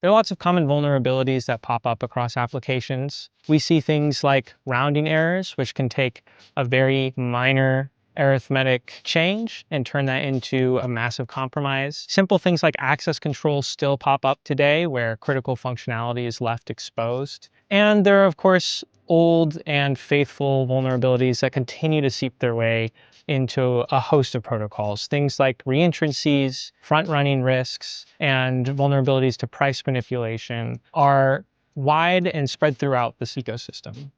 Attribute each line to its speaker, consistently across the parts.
Speaker 1: There are lots of common vulnerabilities that pop up across applications. We see things like rounding errors, which can take a very minor arithmetic change and turn that into a massive compromise. Simple things like access control still pop up today where critical functionality is left exposed. And there are, of course, old and faithful vulnerabilities that continue to seep their way into a host of protocols. Things like reentrancies, front-running risks, and vulnerabilities to price manipulation are wide and spread throughout this ecosystem.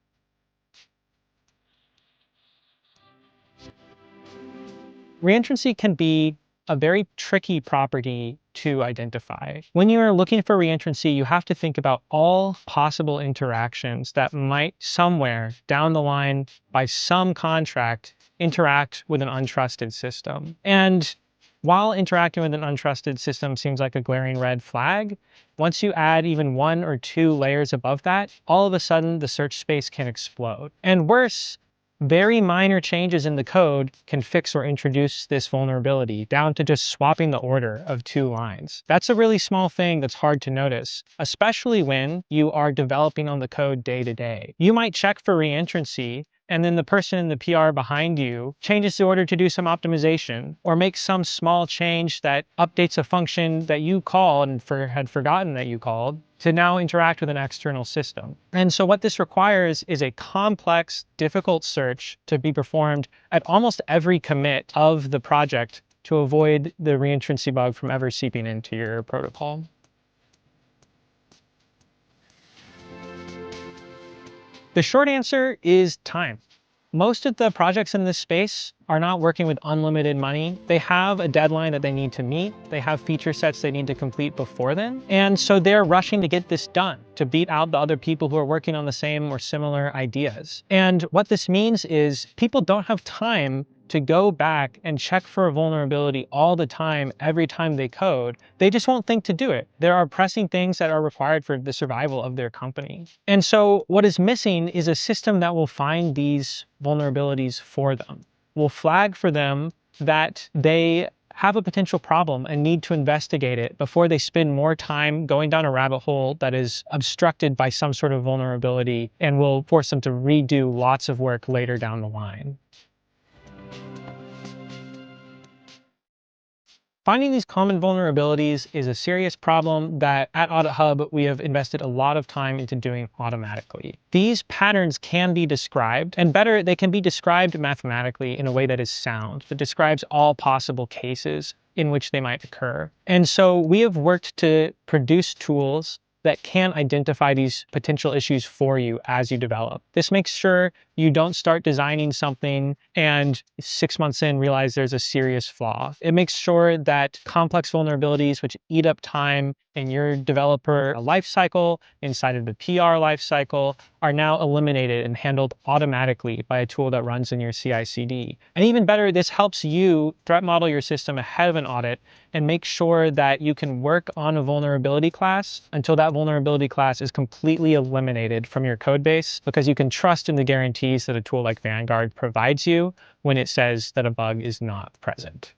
Speaker 1: Reentrancy can be a very tricky property to identify. When you are looking for reentrancy, you have to think about all possible interactions that might somewhere down the line by some contract interact with an untrusted system. And while interacting with an untrusted system seems like a glaring red flag, once you add even one or two layers above that, all of a sudden the search space can explode. And worse, very minor changes in the code can fix or introduce this vulnerability down to just swapping the order of two lines. That's a really small thing that's hard to notice, especially when you are developing on the code day to day. You might check for reentrancy, and then the person in the PR behind you changes the order to do some optimization or makes some small change that updates a function that you called and had forgotten that you called to now interact with an external system. And so what this requires is a complex, difficult search to be performed at almost every commit of the project to avoid the reentrancy bug from ever seeping into your protocol. The short answer is time. Most of the projects in this space are not working with unlimited money. They have a deadline that they need to meet. They have feature sets they need to complete before then. And so they're rushing to get this done, to beat out the other people who are working on the same or similar ideas. And what this means is people don't have time to go back and check for a vulnerability all the time, every time they code. They just won't think to do it. There are pressing things that are required for the survival of their company. And so what is missing is a system that will find these vulnerabilities for them, will flag for them that they have a potential problem and need to investigate it before they spend more time going down a rabbit hole that is obstructed by some sort of vulnerability and will force them to redo lots of work later down the line. Finding these common vulnerabilities is a serious problem that at AuditHub we have invested a lot of time into doing automatically. These patterns can be described, and better, they can be described mathematically in a way that is sound, that describes all possible cases in which they might occur. And so we have worked to produce tools that can identify these potential issues for you as you develop. This makes sure you don't start designing something and 6 months in realize there's a serious flaw. It makes sure that complex vulnerabilities which eat up time in your developer lifecycle, inside of the PR lifecycle, are now eliminated and handled automatically by a tool that runs in your CI/CD. And even better, this helps you threat model your system ahead of an audit and make sure that you can work on a vulnerability class until that vulnerability class is completely eliminated from your code base, because you can trust in the guarantees that a tool like Vanguard provides you when it says that a bug is not present.